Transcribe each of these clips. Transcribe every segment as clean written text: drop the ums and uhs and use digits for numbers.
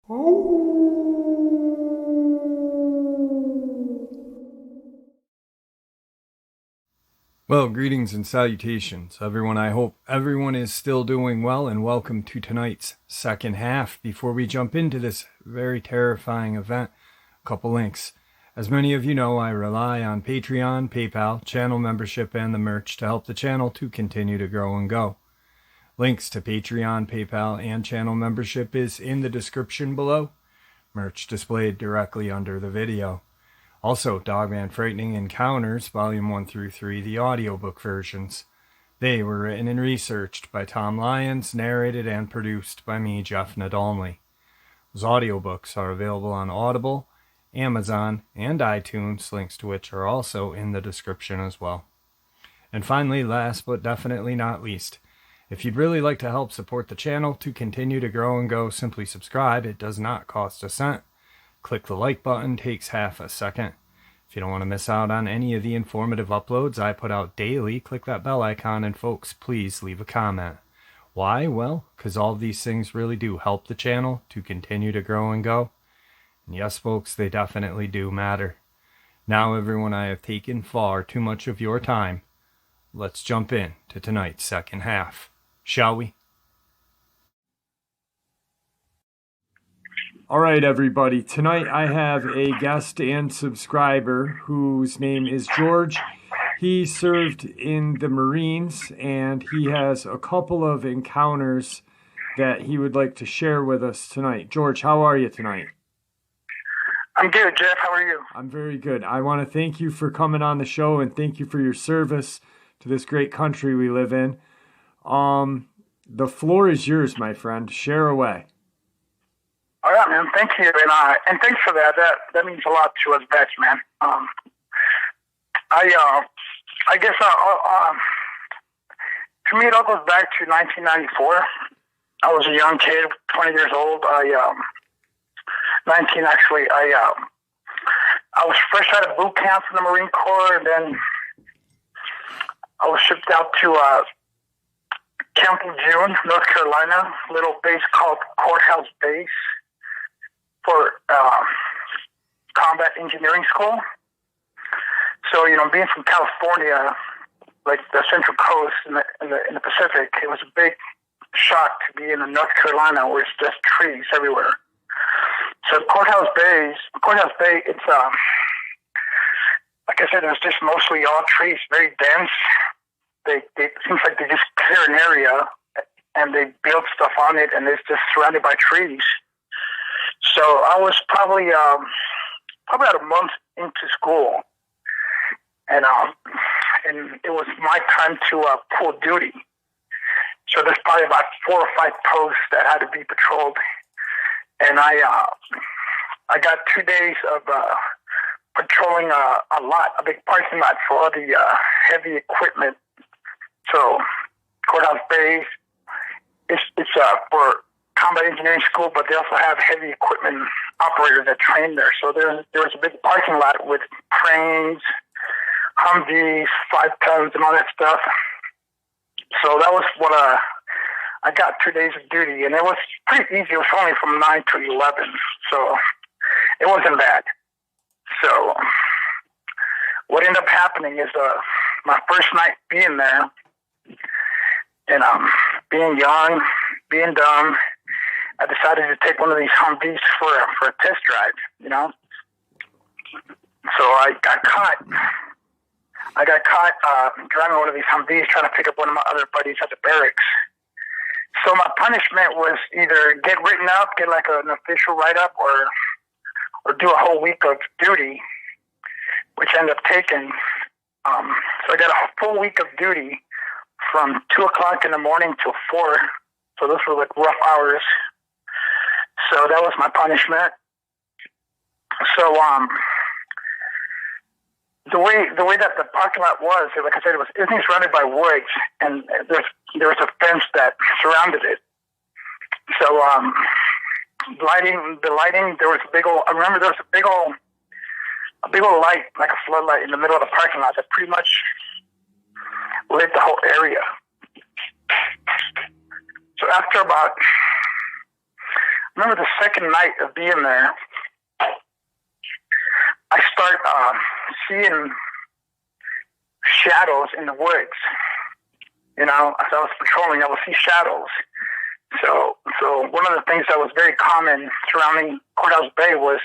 Well, greetings and salutations, everyone. I hope everyone is still doing well, and welcome to tonight's second half. Before we jump into this very terrifying event, a couple links. As many of you know, I rely on Patreon, PayPal, channel membership, and the merch to help the channel to continue to grow and go. Links to Patreon, PayPal, and channel membership is in the description below. Merch displayed directly under the video. Also, Dogman Frightening Encounters, Volume 1 through 3, the audiobook versions. They were written and researched by Tom Lyons, narrated and produced by me, Jeff Nadolny. Those audiobooks are available on Audible, Amazon, and iTunes, links to which are also in the description as well. And finally, last but definitely not least, if you'd really like to help support the channel to continue to grow and go, simply subscribe. It does not cost a cent. Click the like button, takes half a second. If you don't want to miss out on any of the informative uploads I put out daily, click that bell icon, and folks, please leave a comment. Why? Well, because all of these things really do help the channel to continue to grow and go. And yes, folks, they definitely do matter. Now, everyone, I have taken far too much of your time. Let's jump in to tonight's second half, shall we? All right, everybody. Tonight I have a guest and subscriber whose name is George. He served in the Marines, and he has a couple of encounters that he would like to share with us tonight. George, how are you tonight? I'm good, Jeff. How are you? I'm very good. I want to thank you for coming on the show, and thank you for your service to this great country we live in. The floor is yours, my friend. Share away. All right, man. Thank you, and thanks for that. That means a lot to us vets, man. I guess to me it all goes back to 1994. I was a young kid, 20 years old. 19 actually. I was fresh out of boot camp from the Marine Corps, and then I was shipped out to Camp Lejeune, North Carolina, a little base called Courthouse Bay, for combat engineering school. So, being from California, like the Central Coast in the Pacific, it was a big shock to be in North Carolina where it's just trees everywhere. So Courthouse Bay, it's like I said, it was just mostly all trees, very dense. It seems like they just clear an area and they build stuff on it, and it's just surrounded by trees. So I was probably about a month into school, and it was my time to pull duty. So there's probably about 4 or 5 posts that had to be patrolled, and I got 2 days of patrolling a big parking lot for all the heavy equipment. So Courthouse Bay, it's for combat engineering school, but they also have heavy equipment operators that train there. So there was a big parking lot with cranes, Humvees, 5 tons, and all that stuff. So that was what I got 2 days of duty, and it was pretty easy. It was only from 9 to 11, so it wasn't bad. So what ended up happening is my first night being there, and being young, being dumb, I decided to take one of these Humvees for a test drive, So I got caught driving one of these Humvees trying to pick up one of my other buddies at the barracks. So my punishment was either get written up, get like an official write-up, or do a whole week of duty, which I ended up taking. So I got a full week of duty from 2 o'clock in the morning till 4. So those were like rough hours. So that was my punishment. So the way that the parking lot was, like I said, everything's surrounded by woods, and there was a fence that surrounded it. So the lighting, there was a big old. I remember there was a big old light, like a floodlight, in the middle of the parking lot that pretty much lit the whole area. So after about remember the second night of being there, I start seeing shadows in the woods. You know, as I was patrolling, I would see shadows. So one of the things that was very common surrounding Courthouse Bay was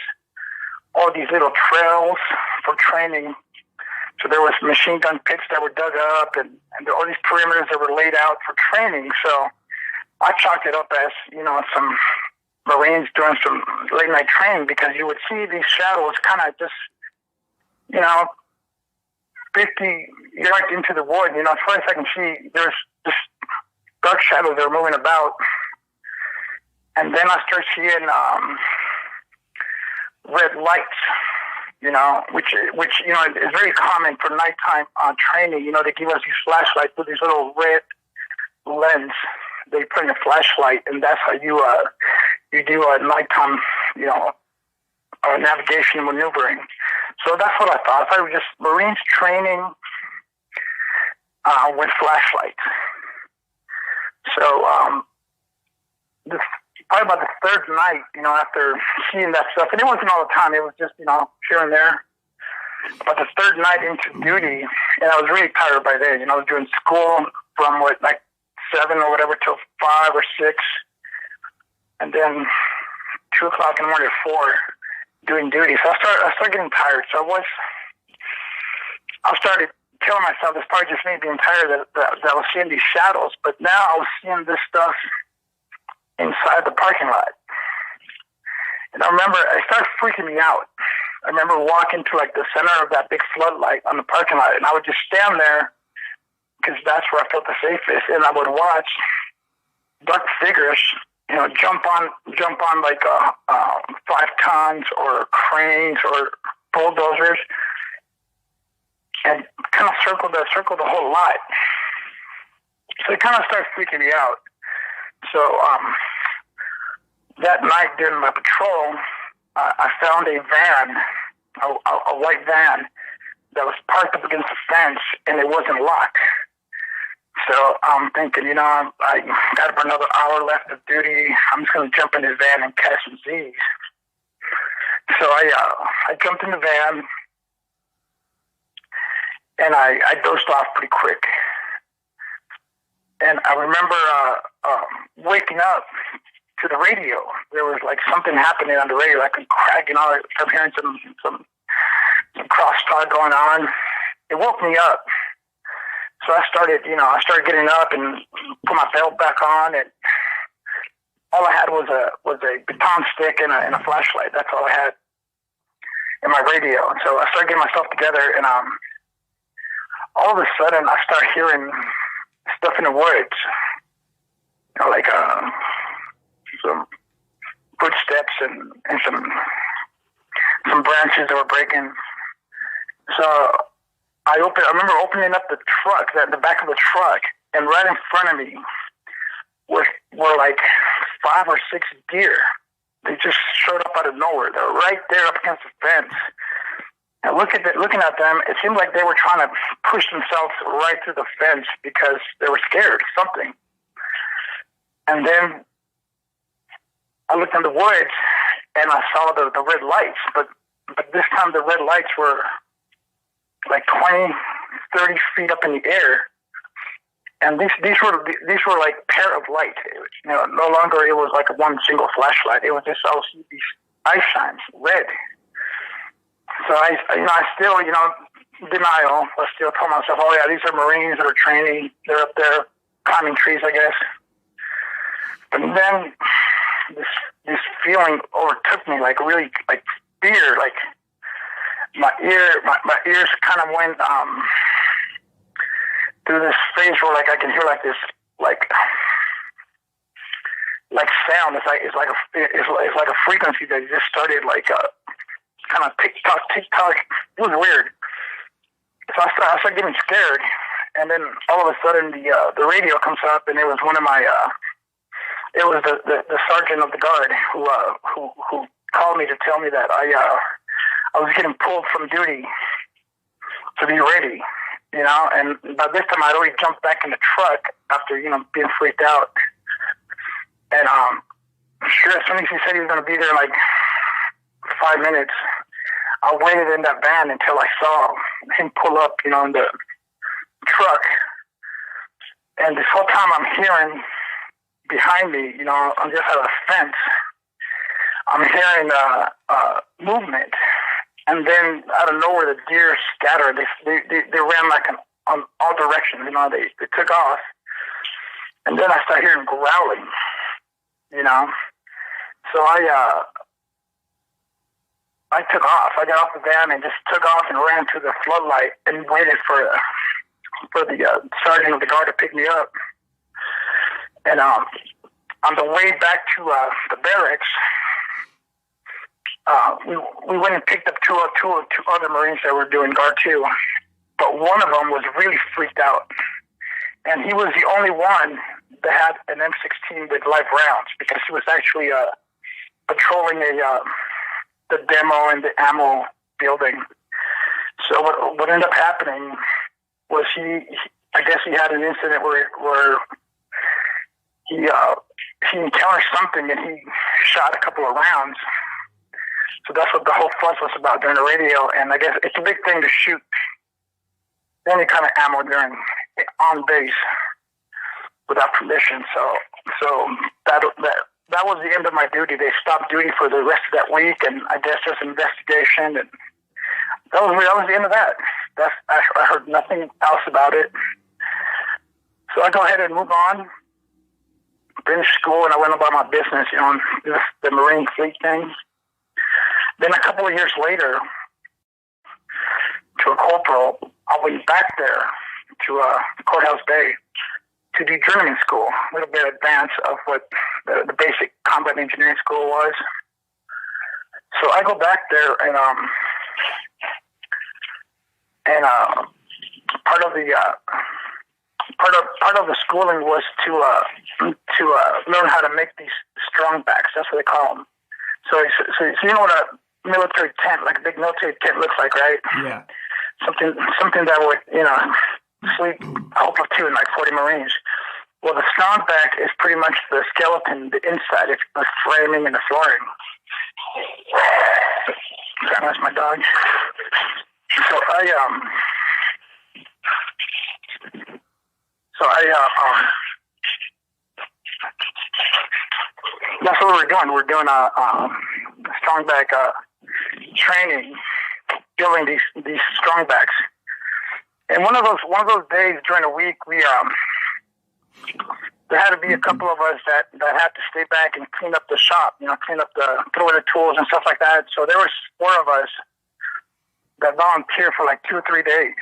all these little trails for training. So there was machine gun pits that were dug up, and all these perimeters that were laid out for training. So I chalked it up as, you know, some Marines doing some late night training, because you would see these shadows kind of just, you know, 50 yards into the wood, you know, as far as I can see, there's this dark shadows that were moving about. And then I start seeing red lights, you know, which you know, is very common for nighttime training. You know, they give us these flashlights with these little red lens. They put in a flashlight, and that's how you do a nighttime, you know, navigation and maneuvering. So that's what I thought. I thought it was just Marines training with flashlights. So probably about the third night, you know, after seeing that stuff, and it wasn't all the time, it was just, you know, here and there. But the third night into duty, and I was really tired by then. You know, I was doing school from like 7 or whatever till 5 or 6, and then 2 o'clock in the morning at 4 doing duty. So I started getting tired. So I started telling myself it's probably just me being tired that I was seeing these shadows. But now I was seeing this stuff inside the parking lot. And I remember it started freaking me out. I remember walking to like the center of that big floodlight on the parking lot, and I would just stand there because that's where I felt the safest. And I would watch dark figures, you know, jump on like 5 tons or cranes or bulldozers, and kind of circle the whole lot. So it kind of started freaking me out. So that night during my patrol, I found a van, a white van that was parked up against the fence, and it wasn't locked. So I'm thinking, you know, I got about another hour left of duty. I'm just going to jump in this van and catch some Z's. So I jumped in the van, and I dozed off pretty quick. And I remember waking up to the radio. There was like something happening on the radio, like a crack, you know, I started hearing some crosstalk going on. It woke me up. So I started getting up and put my belt back on, and all I had was a baton stick and a flashlight. That's all I had in my radio. And so I started getting myself together, and all of a sudden I start hearing stuff in the woods, you know, like some footsteps and some branches that were breaking. So I remember opening up the truck, the back of the truck, and right in front of me were like 5 or 6 deer. They just showed up out of nowhere. They were right there up against the fence. And looking at them, it seemed like they were trying to push themselves right through the fence because they were scared of something. And then I looked in the woods, and I saw the red lights, but this time the red lights were like 20, 30 feet up in the air. And these were like pair of lights. You know, no longer it was like one single flashlight. It was just, I was seeing these eye shines, red. So I still, you know, denial. I still told myself, oh yeah, these are Marines that are training. They're up there climbing trees, I guess. But then this feeling overtook me, like really, like fear. Like my ears kind of went through this phase where like I can hear like this like sound. It's like a frequency that just started like kind of tick tock. It was weird. So I started getting scared, and then all of a sudden the radio comes up, and it was one of my it was the sergeant of the guard who called me to tell me that I was getting pulled from duty to be ready, you know. And by this time I'd already jumped back in the truck after, you know, being freaked out. And sure. As soon as he said he was going to be there in like 5 minutes, I waited in that van until I saw him pull up, in the truck. And this whole time I'm hearing behind me, I'm just at a fence, I'm hearing movement. And then out of nowhere, the deer scattered. They ran like on all directions, they took off. And then I started hearing growling, So I took off. I got off the van and just took off and ran to the floodlight and waited for the sergeant of the guard to pick me up. And on the way back to the barracks, we went and picked up two other Marines that were doing guard too. But one of them was really freaked out, and he was the only one that had an M16 with live rounds, because he was actually patrolling the demo and the ammo building. So what ended up happening was I guess he had an incident where he encountered something and he shot a couple of rounds. So that's what the whole fuss was about during the radio. And I guess it's a big thing to shoot any kind of ammo on base without permission. So that was the end of my duty. They stopped duty for the rest of that week, and I guess there's an investigation, and that was the end of that. I heard nothing else about it. So I go ahead and move on, finished school, and I went about my business, the Marine fleet thing. Then a couple of years later, to a corporal, I went back there to Courthouse Bay to do journeyman school, a little bit advanced of what the basic combat engineering school was. So I go back there, and part of the schooling was to learn how to make these strong backs. That's what they call them. So you know what a military tent, like a big military tent, looks like, right? Yeah. Something that would sleep a platoon, like 40 Marines. Well, the strong back is pretty much the skeleton, the inside, it's the framing and the flooring. Sorry, that's my dog. So that's what we're doing. We're doing a strong back training, building these strong backs. And one of those days during the week, there had to be a couple of us that had to stay back and clean up the shop, throw away the tools and stuff like that. So there was 4 of us that volunteered for like 2 or 3 days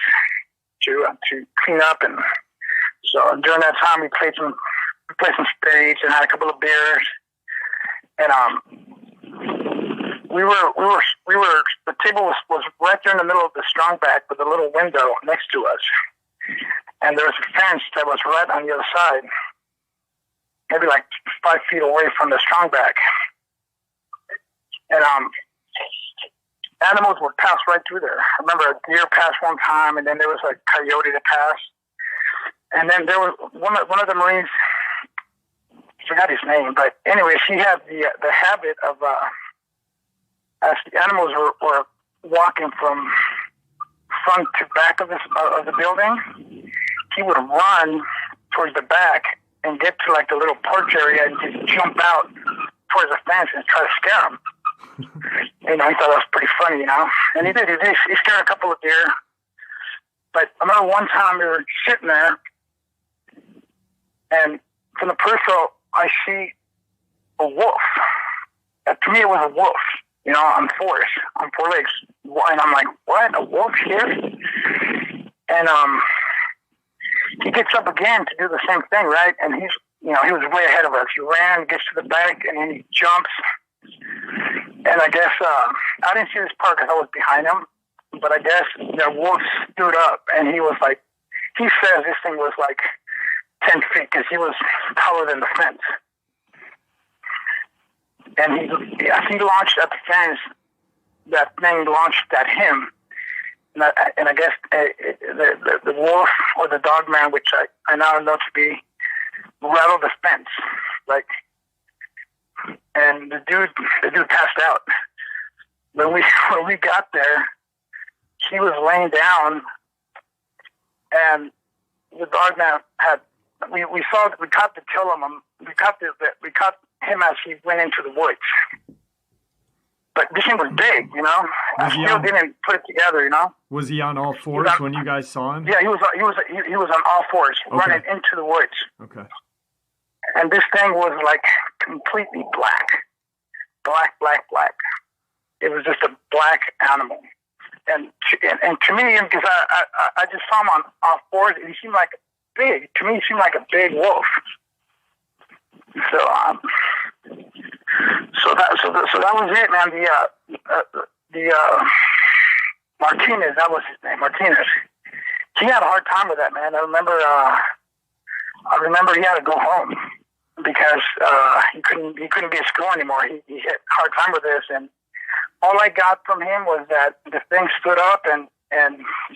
to clean up. And so during that time, we played some spades and had a couple of beers. And the table was right there in the middle of the strong back with a little window next to us. And there was a fence that was right on the other side, maybe like 5 feet away from the strong back. And animals would pass right through there. I remember a deer passed one time, and then there was a coyote that passed. And then there was one of the Marines, I forgot his name, but anyways, he had the habit of, as the animals were walking from front to back of the building, he would run towards the back and get to like the little porch area and just jump out towards the fence and try to scare them. I thought that was pretty funny, And he did. He scared a couple of deer. But I remember one time we were sitting there, and from the peripheral, I see a wolf. To me, it was a wolf. On 4 legs. And I'm like, what? A wolf here? And he gets up again to do the same thing, right? And he was way ahead of us. He ran, gets to the back, and then he jumps. And I guess I didn't see this part because I was behind him, but I guess the wolf stood up, and he was like, he says this thing was like 10 feet because he was taller than the fence. And he launched at the fence. That thing launched at him. And I guess the wolf or the Dogman, which I now know to be, rattled the fence. And and the dude passed out. When we got there, he was laying down, and the Dogman had we caught the tail of him. We caught him as he went into the woods. But this thing was big, you know. I still didn't put it together, you know. Was he on all fours when you guys saw him? Yeah, he was on all fours, running into the woods. Okay. And this thing was like completely black. It was just a black animal. And to me, because I just saw him on all fours, he seemed like big. To me, he seemed like a big wolf. So that was it, man. The Martinez, that was his name, Martinez. He had a hard time with that, man. I remember he had to go home because he couldn't be at school anymore. He had a hard time with this, and all I got from him was that the thing stood up and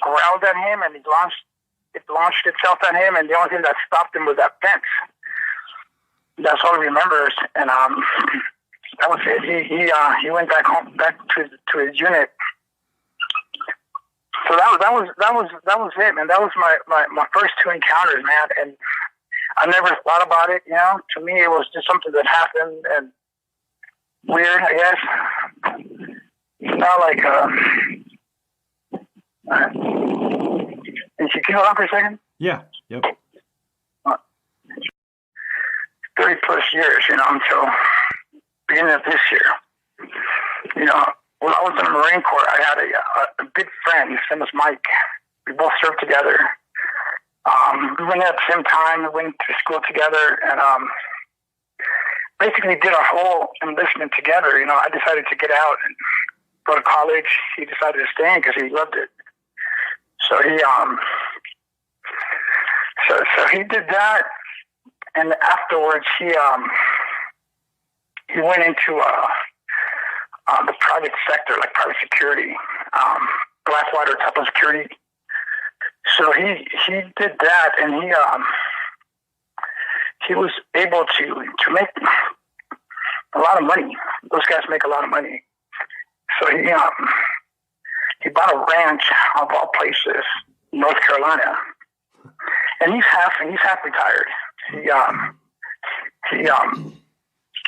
growled at him, and it launched itself at him, and the only thing that stopped him was that fence. That's all he remembers, and that was it. He went back home, back to his unit. So that was it, man. That was my first two encounters, man, and I never thought about it. You know, to me it was just something that happened and weird, I guess. It's not like Can you hold on for a second? Yeah. Yep. 30 plus years, you know, until beginning of this year. You know, when I was in the Marine Corps, I had a good friend. His name was Mike. We both served together. We went at the same time. We went to school together, and basically did our whole enlistment together. You know, I decided to get out and go to college. He decided to stay in because he loved it. So he did that, and afterwards he went into the private sector, like private security, Blackwater type of security. So he did that, and he was able to make a lot of money. Those guys make a lot of money. So he bought a ranch of all places, in North Carolina, and he's half retired.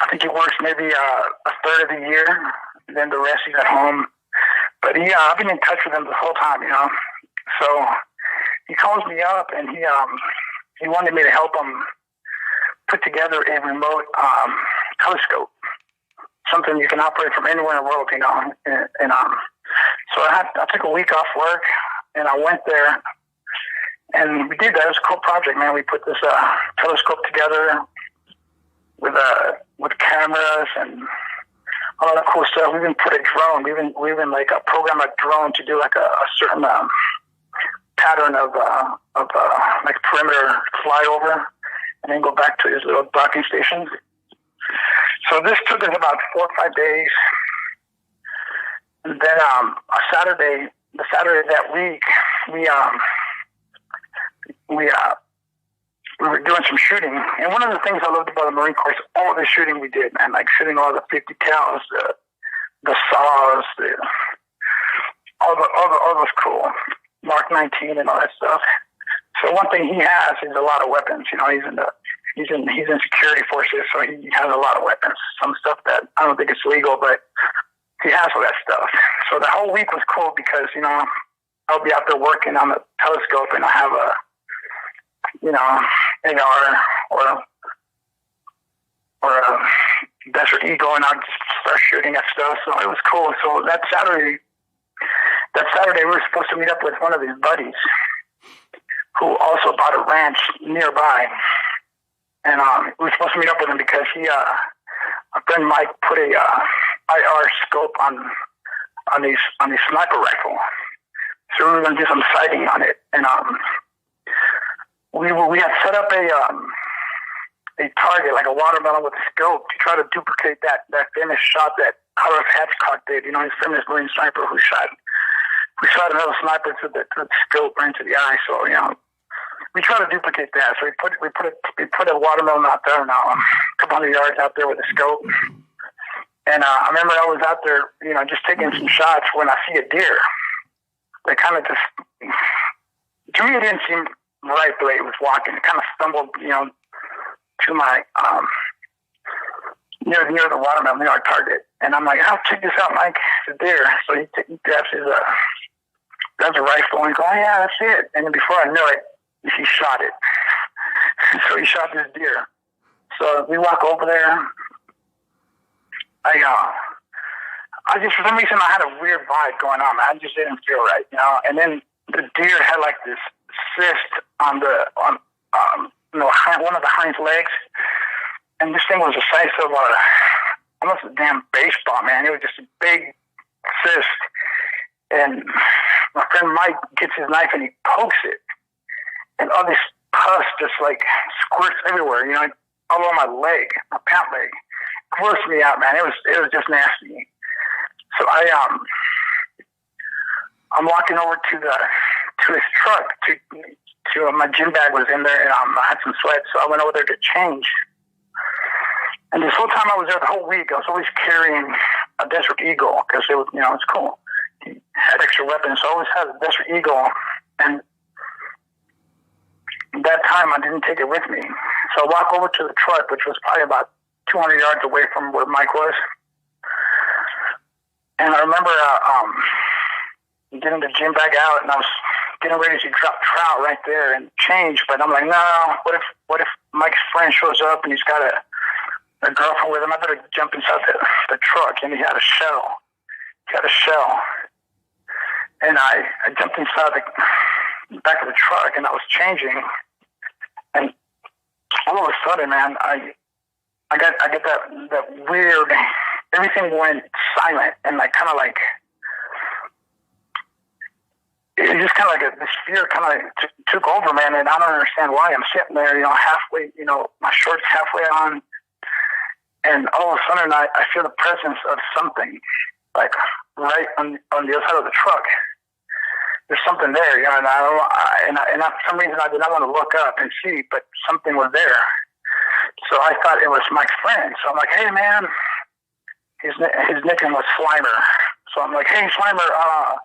I think he works maybe a third of the year, and then the rest he's at home. But I've been in touch with him the whole time, you know. So he calls me up, and he wanted me to help him put together a remote telescope, something you can operate from anywhere in the world, you know. And so I took a week off work, and I went there, and we did that. It was a cool project, man. We put this telescope together with cameras and all that cool stuff. We even put a drone. We even like program a drone to do like a certain pattern of like perimeter flyover, and then go back to his little docking station. So this took us about 4 or 5 days. And then the Saturday that week, we were doing some shooting. And one of the things I loved about the Marine Corps is all the shooting we did, man, like shooting all the 50 cals, the saws, all those cool Mark 19 and all that stuff. So one thing he has is a lot of weapons. You know, he's in security forces, so he has a lot of weapons. Some stuff that I don't think it's legal, but he has all that stuff. So the whole week was cool because, you know, I'll be out there working on the telescope, and I have a, you know, AR or a Desert Eagle, and I'll just start shooting at stuff. So it was cool. So that Saturday we were supposed to meet up with one of his buddies who also bought a ranch nearby. And we were supposed to meet up with him because our friend Mike put a IR scope on his sniper rifle. So we were going to do some sighting on it. And we had set up a target, like a watermelon with a scope, to try to duplicate that famous shot that Carlos Hatchcock did. You know, his famous Marine sniper who shot another sniper to the scope right into the eye. So, you know, we try to duplicate that. So we put a watermelon out there now, a couple hundred yards out there with a scope. And I remember I was out there, just taking some shots when I see a deer. They kind of just, to me, it didn't seem right the way it was walking. It kind of stumbled, to my, near the watermelon, near our target. And I'm like, oh, check this out, Mike. It's a deer. So he grabs grabs a rifle and goes, oh, yeah, that's it. And then before I knew it, he shot it. So he shot this deer. So we walk over there. I just, for some reason, I had a weird vibe going on. I just didn't feel right, And then the deer had like this cyst on one of the hind legs, and this thing was the size of almost a damn baseball, man. It was just a big cyst, and my friend Mike gets his knife and he pokes it, and all this pus just like squirts everywhere, all over my leg, my pant leg. Grossed me out, man. It was just nasty. So I'm walking over to his truck to my gym bag was in there, and I had some sweat, so I went over there to change. And this whole time I was there, the whole week, I was always carrying a Desert Eagle because it was, it's cool. He had extra weapons, so I always had a Desert Eagle. And that time I didn't take it with me, so I walk over to the truck, which was probably about 200 yards away from where Mike was. And I remember getting the gym bag out, and I was getting ready to drop trout right there and change. But I'm like, no, what if Mike's friend shows up and he's got a girlfriend with him? I better jump inside the truck. And he had a shell. And I jumped inside the back of the truck, and I was changing. And all of a sudden, man, I got that weird, everything went silent, and kind of like, it just kind of like this fear kind of took over, man, and I don't understand why. I'm sitting there, halfway, my shorts halfway on, and all of a sudden I feel the presence of something, like right on the other side of the truck. There's something there, and for some reason I did not want to look up and see, but something was there. So I thought it was Mike's friend. So I'm like, hey, man, his nickname was Slimer. So I'm like, hey, Slimer,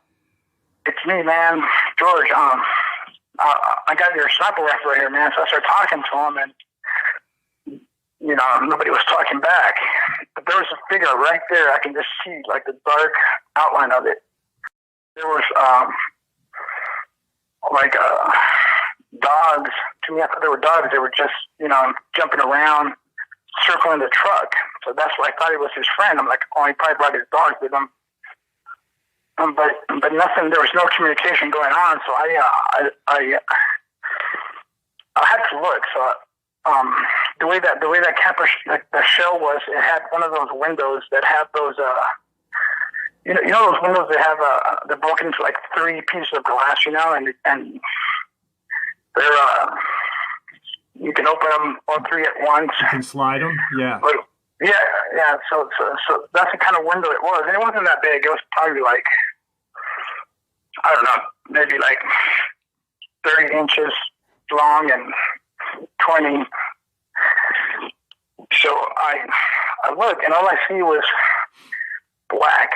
it's me, man, George. I got your sniper rifle right here, man. So I started talking to him, and nobody was talking back. But there was a figure right there. I can just see like the dark outline of it. There was dogs. To me, I thought they were dogs. They were just, jumping around, circling the truck. So that's why I thought it was his friend. I'm like, oh, he probably brought his dogs with him. But nothing. There was no communication going on. So I had to look. So the way that camper the shell was, it had one of those windows that have those those windows that have they're broken into like 3 pieces of glass, and they're you can open them all 3 at once. You can slide them, yeah. But, yeah. So that's the kind of window it was, and it wasn't that big. It was probably like, I don't know, maybe like 30 inches long and 20. So I look, and all I see was black,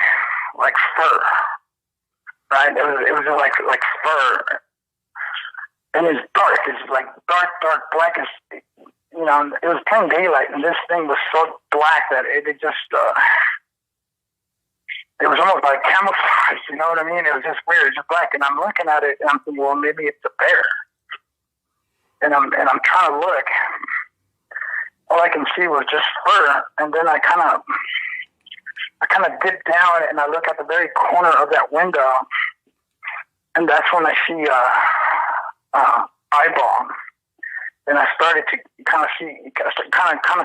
like fur, right? It was like fur, and it's dark. It's like dark black. It was plain daylight, and this thing was so black that it just it was almost like camouflage. You know what I mean? It was just weird. It's just black, and I'm looking at it, and I'm thinking, well, maybe it's a bear. And I'm trying to look. All I can see was just fur, and then I kind of dip down and I look at the very corner of that window, and that's when I see eyeball. And I started to kind of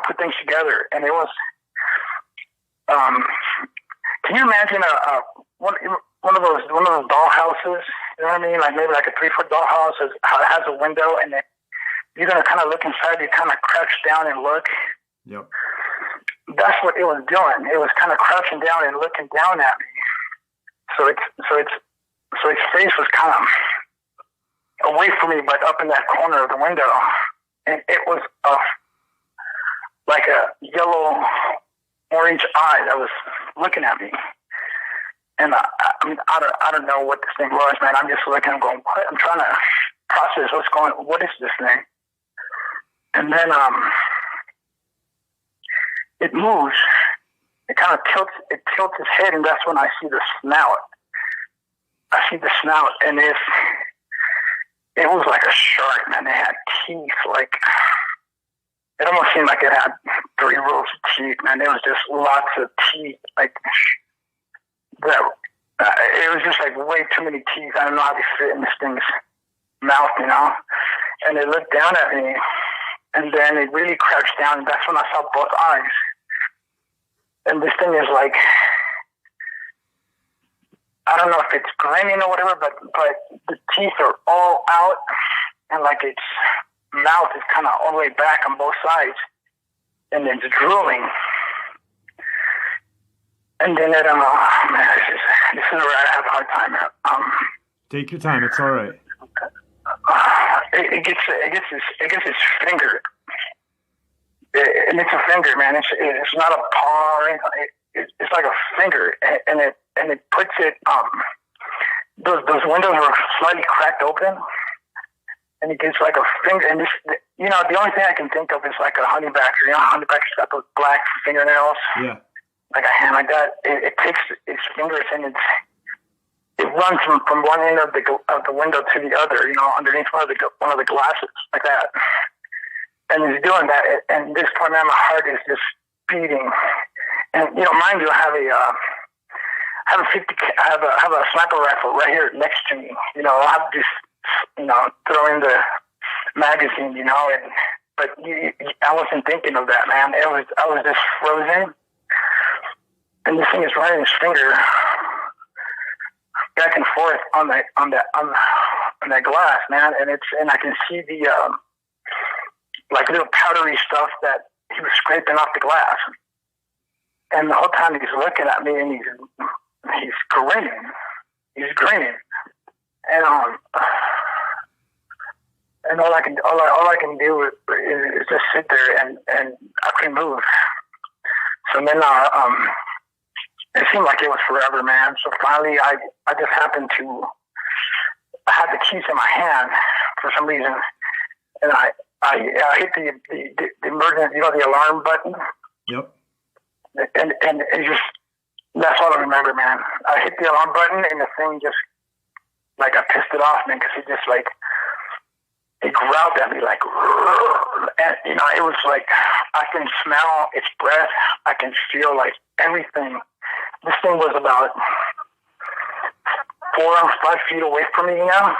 put things together, and it was. Can you imagine one of those doll houses? You know what I mean? Like maybe like a 3-foot doll house has a window, and then you're gonna kind of look inside. You kind of crouch down and look. Yep. That's what it was doing. It was kind of crouching down and looking down at me. So its face was kind of away from me, but up in that corner of the window, and it was like a yellow, strange eye that was looking at me. And I don't know what this thing was, man. I'm just looking, I'm going, what? I'm trying to process what is this thing? And then it moves. It kind of tilts its head, and that's when I see the snout. I see the snout, and it was like a shark, man. It had teeth, like, it almost seemed like it had 3 rows of teeth, man. There was just lots of teeth, like, that. It was just like way too many teeth. I don't know how they fit in this thing's mouth, you know? And it looked down at me, and then it really crouched down, and that's when I saw both eyes. And this thing is like, I don't know if it's grinning or whatever, but the teeth are all out, and like its mouth is kind of all the way back on both sides, and it's drooling. And then it, man, this is where I have a hard time at. Take your time. It's all right. It gets its finger. And it's a finger, man. It's not a paw or anything. It's like a finger, and it puts it. Those windows were slightly cracked open, and it gets like a finger. And this, you know, the only thing I can think of is like a honeybacker. You know, honeybackers got those black fingernails. Yeah. Like a hand like that. It takes its fingers and it runs from one end of the window to the other. You know, underneath one of the glasses, like that. And he's doing that, and this point, man, my heart is just beating. And you know, mind you, I have a sniper rifle right here next to me. You know, I have just, you know, throw in the magazine, you know, but I wasn't thinking of that, man. I was just frozen, and this thing is running its finger back and forth on that glass, man, and I can see the like little powdery stuff that he was scraping off the glass. And the whole time he's looking at me, and he's grinning. He's grinning. And all I can do is just sit there, and I couldn't move. So then it seemed like it was forever, man. So finally I just happened to, I had the keys in my hand for some reason, and I hit the emergency, you know, the alarm button. Yep. And it just, that's all I remember, man. I hit the alarm button, and the thing just, like, I pissed it off, man, because it just, like, it growled at me, like, and, you know, it was like, I can smell its breath. I can feel, like, everything. This thing was about 4 or 5 feet away from me, you know,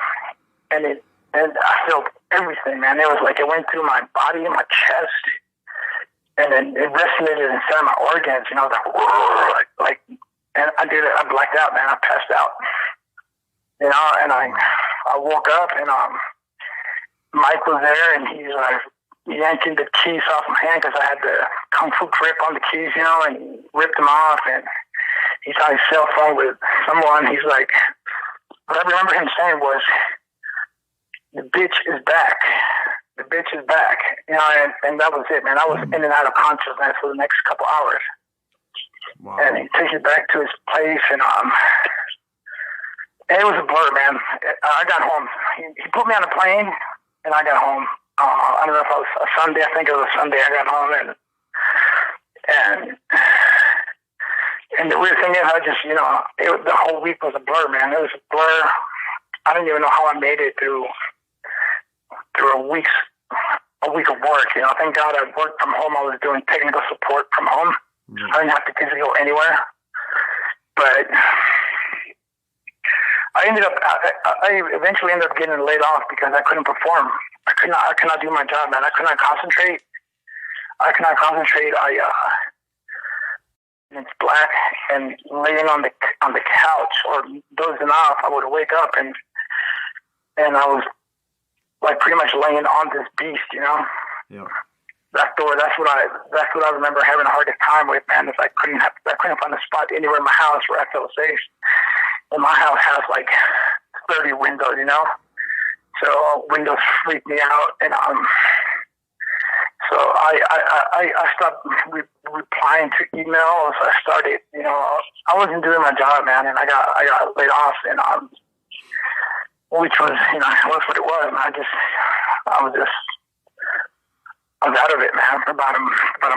and I felt everything, man. It was like it went through my body and my chest, and then it resonated inside my organs, you know, like, and I did it. I blacked out, man. I passed out, you know, and I woke up, and Mike was there, and he's yanking the keys off my hand because I had the kung fu grip on the keys, you know, and he ripped them off, and he's on his cell phone with someone. He's like, what I remember him saying was, the bitch is back. The bitch is back. You know, and that was it, man. I was in and out of consciousness for the next couple hours. Wow. And he takes me back to his place, and it was a blur, man. I got home. He put me on a plane, and I got home. I don't know if it was a Sunday. I think it was a Sunday. I got home, and the weird thing is, I just, you know, the whole week was a blur, man. It was a blur. I didn't even know how I made it through a week of work. You know, thank God I worked from home. I was doing technical support from home. I didn't have to physically go anywhere. But I eventually ended up getting laid off because I couldn't perform. I could not do my job, man. I could not concentrate. It's black, and laying on the couch or dozing off, I would wake up and I was like pretty much laying on this beast, you know. Yeah. That's what I remember having a hardest time with, man. Is I couldn't find a spot anywhere in my house where I felt safe. And my house has like 30 windows, you know. So windows freak me out, and So I stopped replying to emails. I started, I wasn't doing my job, man, and I got laid off, and which was, it was what it was. And I was out of it, man, for about a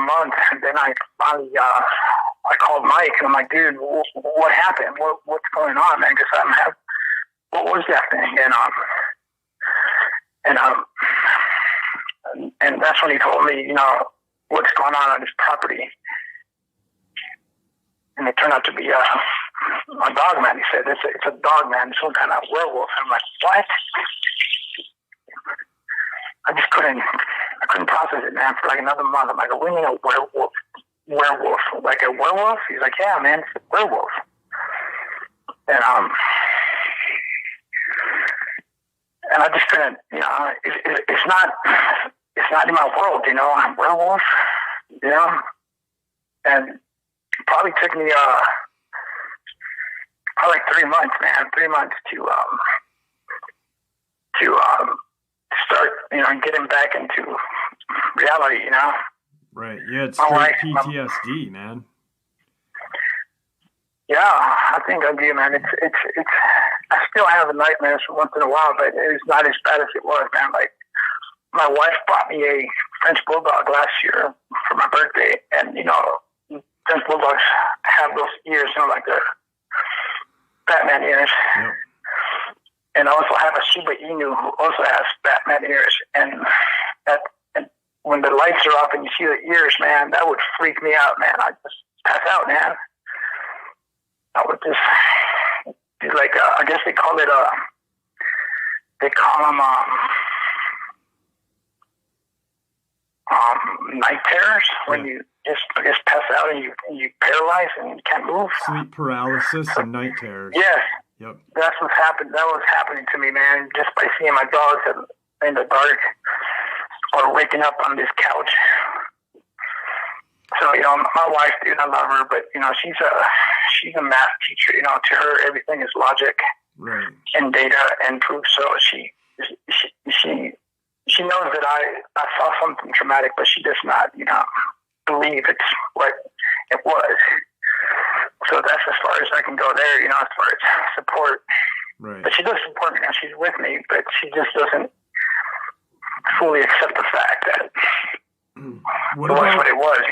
month, and then I finally I called Mike, and I'm like, dude, what happened? What's going on, man? Because what was that thing? And that's when he told me, what's going on this property. And it turned out to be a Dogman. He said, it's a Dogman, some kind of werewolf. I'm like, what? I couldn't process it, man, for like another month. I'm like, we need a werewolf. Like a werewolf? He's like, yeah, man, it's a werewolf. And I just couldn't, it's not in my world, I'm a werewolf, and it probably took me, probably like 3 months, man, 3 months to start, getting back into reality, Right, yeah, it's straight PTSD, man. Yeah, I think I do, man. It's. I still have the nightmares once in a while, but it's not as bad as it was, man. Like, my wife bought me a French Bulldog last year for my birthday, and French Bulldogs have those ears, like the Batman ears. Yep. And I also have a Shiba Inu who also has Batman ears, and when the lights are off and you see the ears, man, that would freak me out, man. I'd just pass out, man. I would just be like, I guess they call them night terrors, when you just pass out and you paralyze and you can't move. Sleep paralysis and night terrors. Yes. Yep. That's what happened. That was happening to me, man, just by seeing my dogs in the dark or waking up on this couch. So, my wife, dude, I love her, but, she's a math teacher, to her, everything is logic, right, and data and proof. So she knows that I saw something traumatic, but she does not, believe it's what it was. So that's as far as I can go there, as far as support. Right. But she does support me, and she's with me, but she just doesn't fully accept the fact that what it was,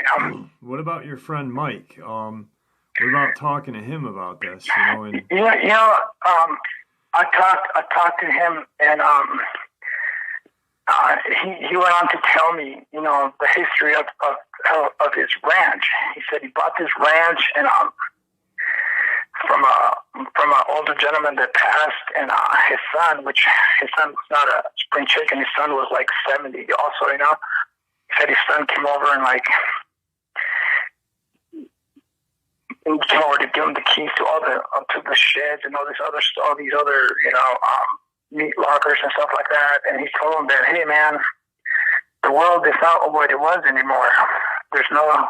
What about your friend Mike? What about talking to him about this? And I talked to him, and he went on to tell me, the history of his ranch. He said he bought this ranch, and from an older gentleman that passed, and his son's not a spring chicken. His son was like 70 also, He said his son came over and came over to give him the keys to the sheds and all these other meat lockers and stuff like that. And he told him that, hey man, the world is not what it was anymore. There's no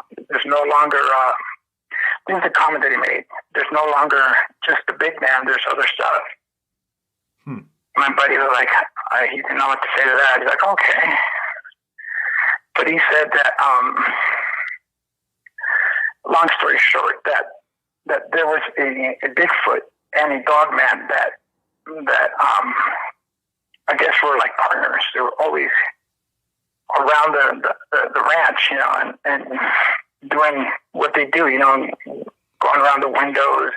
longer. This is the comment that he made. There's no longer just the big man. There's other stuff. My buddy was like, he didn't know what to say to that. He's like, okay. But he said that, long story short, that there was a Bigfoot and a Dogman that I guess were like partners. They were always around the ranch, and doing what they do, going around the windows,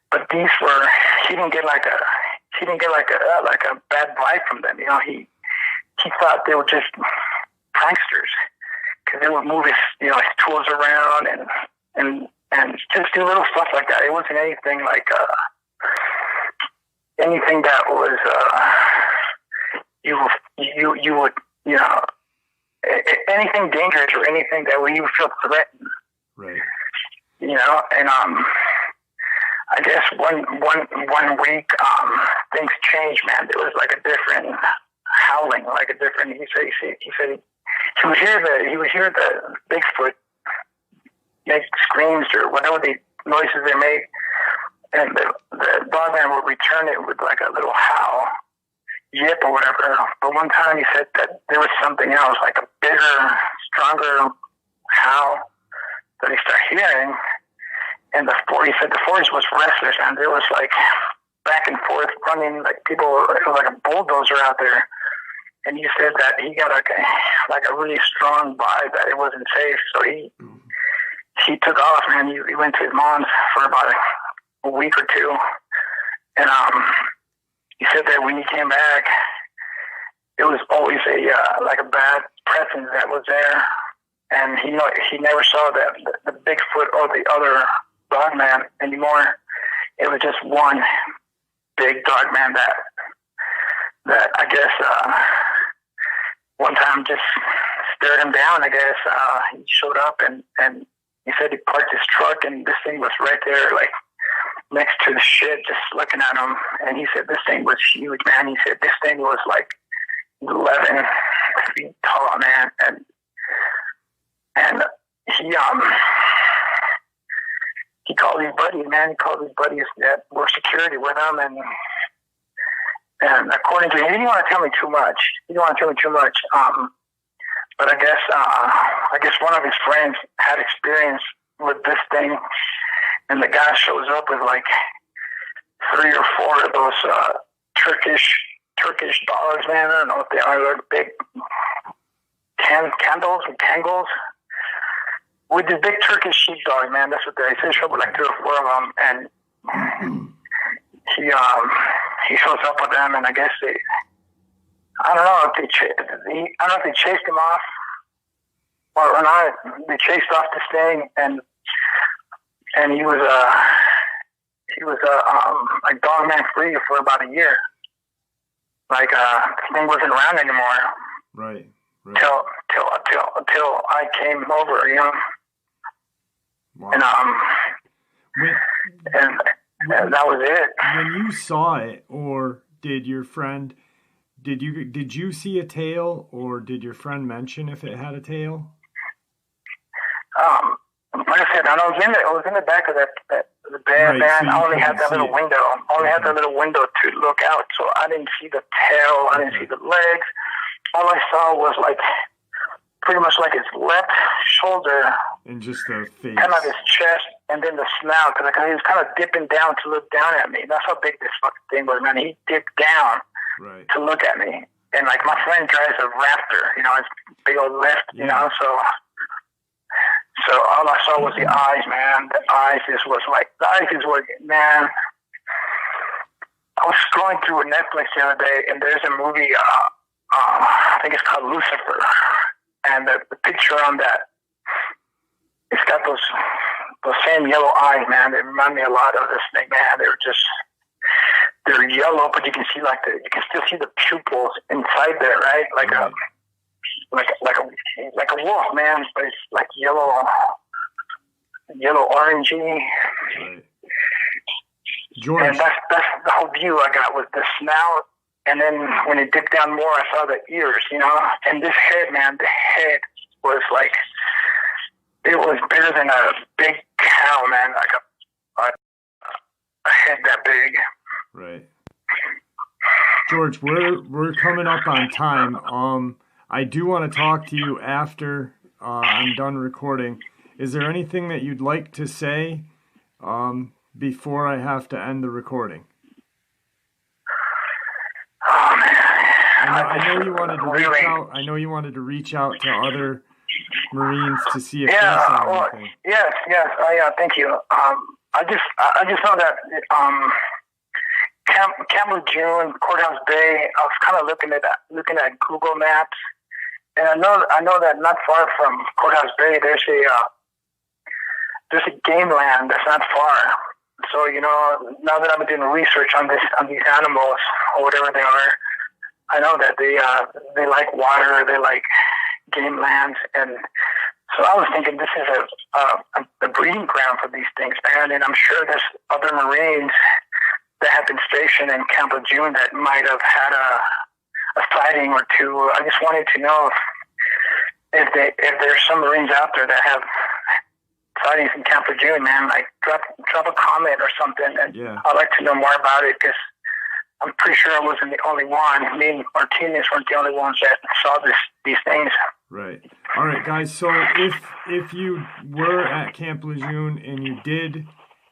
but these were, he didn't get like a bad vibe from them. He thought they were just pranksters, because they would move his tools around and just do little stuff like that. It wasn't anything like anything that was you would anything dangerous or anything that you would feel threatened. Right. And I guess one week things changed, man. There was like a different howling, like a different. He said he would hear the Bigfoot make screams or whatever the noises they make, and the Dogman would return it with like a little howl. yip or whatever. But one time he said that there was something else, like a bigger, stronger howl that he started hearing. And he said the forest was restless, and there was like back and forth running, like people, it was like a bulldozer out there. And he said that he got like a really strong vibe that it wasn't safe. So he took off, man. He went to his mom's for about a week or two. And he said that when he came back, it was always like a bad presence that was there. And he never saw the Bigfoot or the other Dogman anymore. It was just one big Dogman that I guess one time just stared him down. I guess he showed up and he said he parked his truck and this thing was right there, like next to the shit, just looking at him. And he said this thing was huge, man. He said this thing was like 11 feet tall, man. And he called his buddy, man. He called his buddies that were security with him, and according to him, he didn't want to tell me too much. But I guess one of his friends had experience with this thing, and the guy shows up with like 3 or 4 of those Turkish dogs, man. I don't know if they are, like big candles or tangles. With the big Turkish sheepdog, man, that's what they say. Show up with like 3 or 4 of them, and he shows up with them, and I guess I don't know if they chased him off or not. They chased off this thing, and he was like Dogman free for about a year. Like this thing wasn't around anymore. Right. Till I came over, you know. Wow. And that was it. When you saw it, or did your friend, did you see a tail, or did your friend mention if it had a tail? Like I said, I was in the back of the bed, Right, man. so I only had that little window. Had that little window to look out, so I didn't see the tail. I didn't see the legs. All I saw was like pretty much like his left shoulder, and just the face, kind of his chest, and then the snout, because he was kind of dipping down to look down at me. That's how big this fucking thing was, man. He dipped down to look at me, and like my friend drives a Raptor, you know, it's big old lift, you know, so all I saw was the eyes, man. The eyes is what, man. I was scrolling through Netflix the other day, and there's a movie, I think it's called Lucifer, and the picture on that, it's got those same yellow eyes, man. They remind me a lot of this thing, man. They're yellow, but you can see you can still see the pupils inside there, right? Like a wolf, man. But it's like yellow orangey. Right. George. And that's the whole view I got, was the snout. And then when it dipped down more, I saw the ears, you know. And this head, man, the head was like, it was bigger than a big cow, man. Like a head that big. Right. George, we're coming up on time. I do want to talk to you after I'm done recording. Is there anything that you'd like to say before I have to end the recording? Oh man, I know you wanted to reach out. I know you wanted to reach out to other Marines to see if they saw anything. Yes. Thank you. I just know that Camp Lejeune, Courthouse Bay. I was kind of looking at Google Maps, and I know that not far from Courthouse Bay, there's a game land that's not far. So, you know, now that I've been doing research on these animals or whatever they are, I know that they like water, they like game lands, and so I was thinking this is a breeding ground for these things, man. And I'm sure there's other Marines that have been stationed in Camp Lejeune that might have had a sighting or two. I just wanted to know if there's some Marines out there that have sightings in Camp Lejeune, man. Like drop a comment or something, and I'd like to know more about it, because I'm pretty sure I wasn't the only one. Me and Martinez weren't the only ones that saw these things. Right. All right, guys. So if you were at Camp Lejeune and you did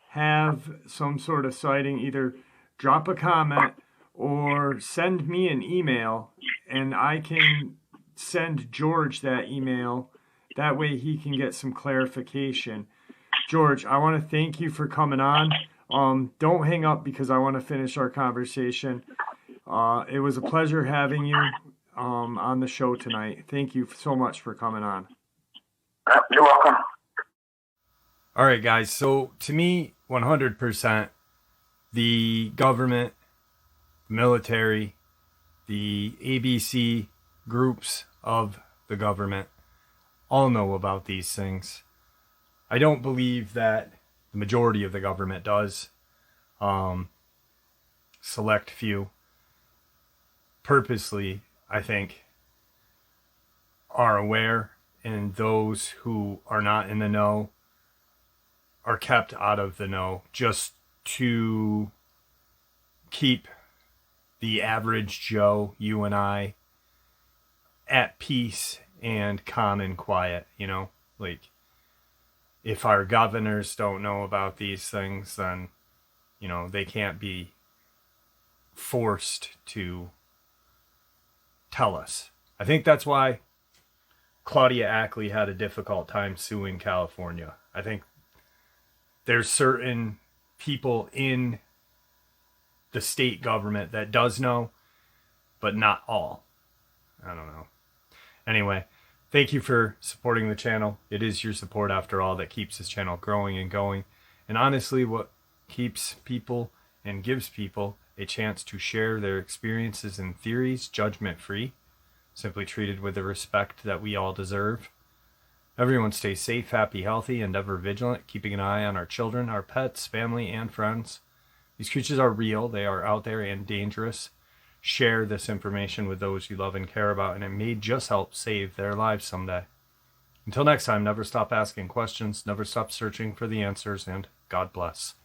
have some sort of sighting, either drop a comment or send me an email, and I can send George that email. That way he can get some clarification. George, I want to thank you for coming on. Don't hang up because I want to finish our conversation. It was a pleasure having you on the show tonight. Thank you so much for coming on. You're welcome. All right, guys. So to me, 100%, the government, military, the ABC groups of the government all know about these things. I don't believe that the majority of the government does. Select few purposely, I think, are aware, and those who are not in the know are kept out of the know just to keep the average Joe, you and I, at peace and calm and quiet, you know? Like, if our governors don't know about these things, then, you know, they can't be forced to tell us. I think that's why Claudia Ackley had a difficult time suing California. I think there's certain people in the state government that does know, but not all. I don't know. Anyway, thank you for supporting the channel. It is your support, after all, that keeps this channel growing and going. And honestly, what keeps people and gives people a chance to share their experiences and theories, judgment-free, simply treated with the respect that we all deserve. Everyone stay safe, happy, healthy, and ever vigilant, keeping an eye on our children, our pets, family, and friends. These creatures are real. They are out there and dangerous. Share this information with those you love and care about, and it may just help save their lives someday. Until next time, never stop asking questions, never stop searching for the answers, and God bless.